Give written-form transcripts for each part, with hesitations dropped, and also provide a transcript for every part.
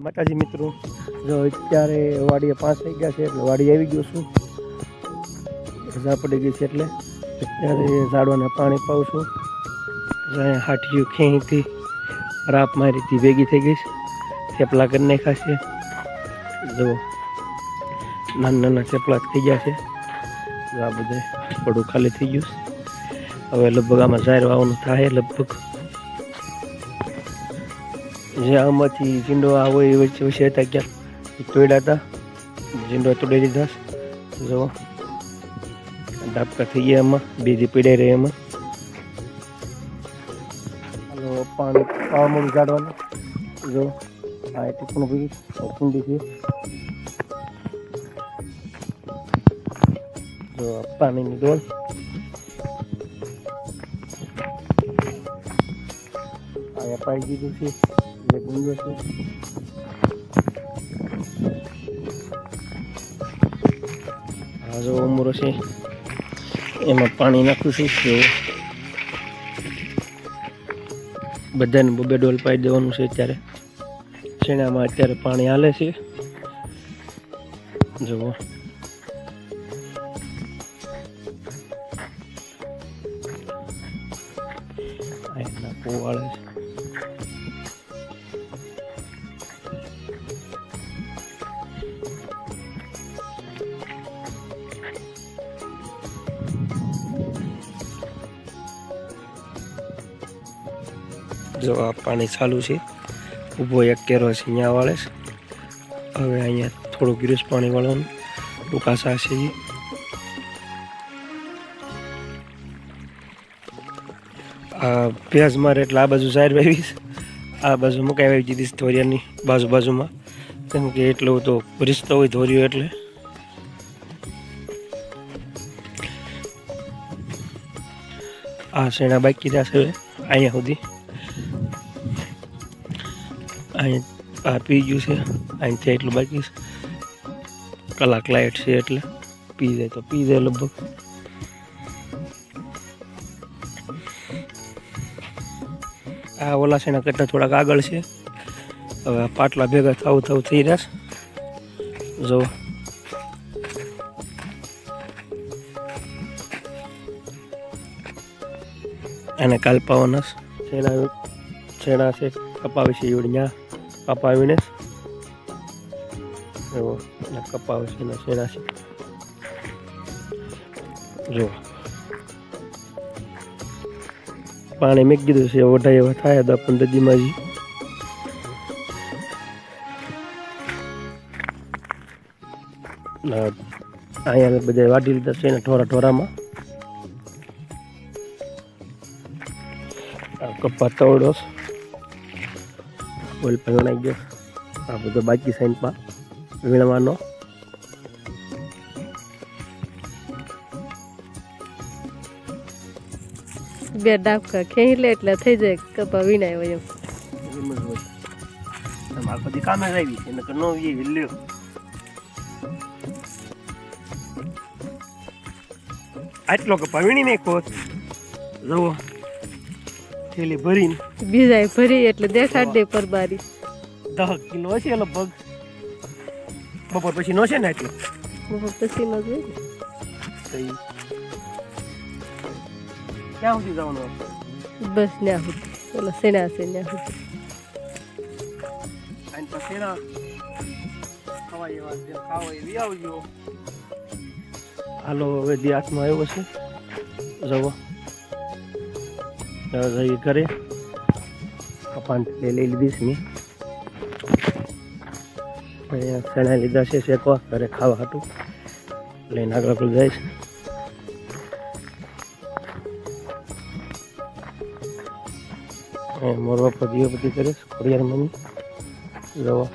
માતાજી મિત્રો, જો અત્યારે વાડીએ 5 થઈ ગયા છે એટલે વાડી આવી ગયો છું. રજા પડી ગઈ છે એટલે અત્યારે ઝાડવાને પાણી પાઉં છું. હાટીયું ખેંચી રાપ મારીથી ભેગી થઈ ગઈ છે. થેપલા કરી નાખ્યા છે. જો નાના નાના થેપલા થઈ ગયા છે. આ બધે પડું ખાલી થઈ ગયું. હવે લગભગ આમાં ઝાર વાવવાનું થાય. લગભગ જે આમાંથી ઝીંડો હોય એ વચ્ચે વચ્ચે હતા ક્યાં તોડ્યા હતા. ઝીંડો તોડી દીધા. જો ડાબકા થઈ ગયા એમાં, બીજી પીડાઈ રહી એમાં. હાલો પાણી પાવામાં ઝાડવાનું. જો આ ટીપણું પીધું કુંડી છે. જો પાણીની ડોલ. અહીંયા પાઈ દીધું છે. ગુંજો છે. આ જો ઉમરો છે એમાં પાણી નાખું છું. બધાને બબે ડોલ પાઈ દેવાનું છે. અત્યારે શેણામાં અત્યારે પાણી હાલે છે. જુઓ એના પોવાળે છે. જો આ પાણી ચાલુ છે. ઊભો એક કેરો છે અહીંયા વાળે. હવે અહીંયા થોડું ગીરસ પાણી વાળવાનું. ટૂંકાસા છે. આ ભેંસ મારે એટલે આ બાજુ ઝાર વાવીશ. આ બાજુ મકાઈ વાવી દીધી ધોરિયાની બાજુમાં. કેમ કે એટલું તો ભરીસતો હોય ધોરિયો એટલે. આ શેણા બાકી રહ્યા છે અહીંયા સુધી. અહીં આ પી ગયું છે. અહીંથી એટલું બાકી છે. કલાક લાઇટ છે એટલે પી જાય તો પી જાય લગભગ. આ ઓલા શેણા કરતાં થોડાક આગળ છે. હવે પાટલા ભેગા થવું થઈ રહ્યા છે. જો એને કાલ પાવાના છેણા છે. કપાવી છે એવડી કપાવીને એવો કપાવે છે એના શેણા છે. જો પાણી મેં કીધું છે ઓઢાય એવા થાય 10-15 દીમાં જ. અહીંયા બધા વાટી લીધા છે એના ઠોરામાં. કપા તવડો ઓઇલ પણ વણાઈ ગયો. આ બધો બાકી સાઈડમાં વીણવાનો. બે ડાબકા ખેંચી લે એટલે થઈ જાય કપા વીણાય હોય એમ. આખો દી કામે જ આવી છે નકર નો વી લ્યો. આટલો કપા વીણી નાખો. જુઓ થેલી ભરીને બીજા ભરી એટલે દેખાડ દે પરબારી. 10 કિલો હશે લગભગ. બપોર પછી નો છે ને એટલો. બપોર પછી નો જોઈએ. ક્યાં સુધી જવાનું? બસ ન્યા સુધી. ઓલા સેના છે ન્યા સુધી. આને પછી ના ખવાય એવા ખાવા એવી આવજો. હાલો હવે દી હાથમાં આવ્યો છે. જવો જઈ ઘરે. કપાન લઈ લીધીશ મેં. ચણા લીધા છે શેકવા ઘરે ખાવા હાટું. લઈને આગળ જાય છે. મોરવા પર દીવાબત્તી કરે છે ખોડિયારમાં. જવા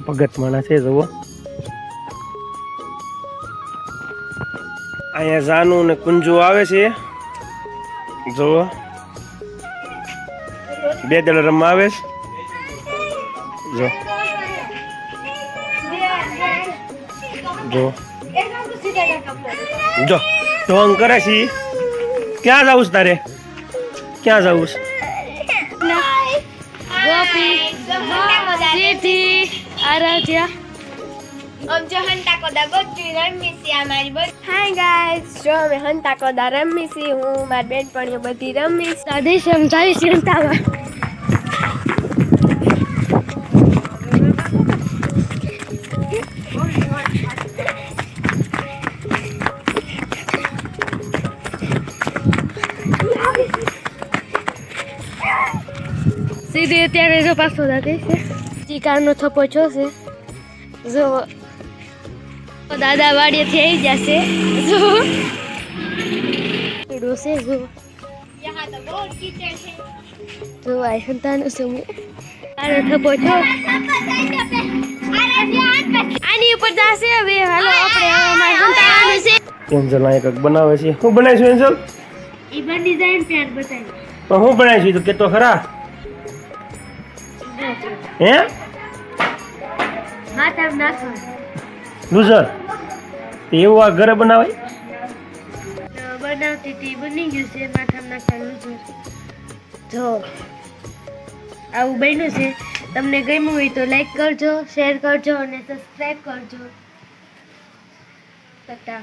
ભગત માણસ છે. જુઓ અહીંયા જાનું ને કુંજુ આવે છે. જુઓ 2 દળ રમવા આવે છે. જો જો જો ઢોંગ કરે છે. ક્યાં જવું છે તારે? ક્યાં જવું છે? ગોપી સીધી આરાધ્યા હાય ગાઈસ, જો અમે હંતા કોદા રમી છી. હું મારી બેનપણીઓ બધી રમી. સાધી સમજાવી ચિંતામાં સીધી અત્યારે જો પાછો દાદી છે ચીકાનો થપ્પો છો છે જો દાદા વાડીએથી આવી જશે જો ડોસે જો જો આ સંતાનો સમય તારો થપ્પો છો આની ઉપર દાસે હવે હાલો આપણે અમારા સંતાનો છે એન્જલ આ કંઈક બનાવે છે. શું બનાવીશું એન્જલ? ઈ બન ડિઝાઇન પેન્ટ બતાવી પણ શું બનાવીશું તો કે તો ખરા. હે માથામાં નાખવા લૂઝર એવું આ ઘરે બનાવાય? બનાવતી હતી બની ગયું છે માથામાં નાખવાનું છે જો આવું બન્યું છે. તમને ગમ્યું હોય તો લાઈક કરજો, શેર કરજો અને સબસ્ક્રાઈબ કરજો. ટાટા.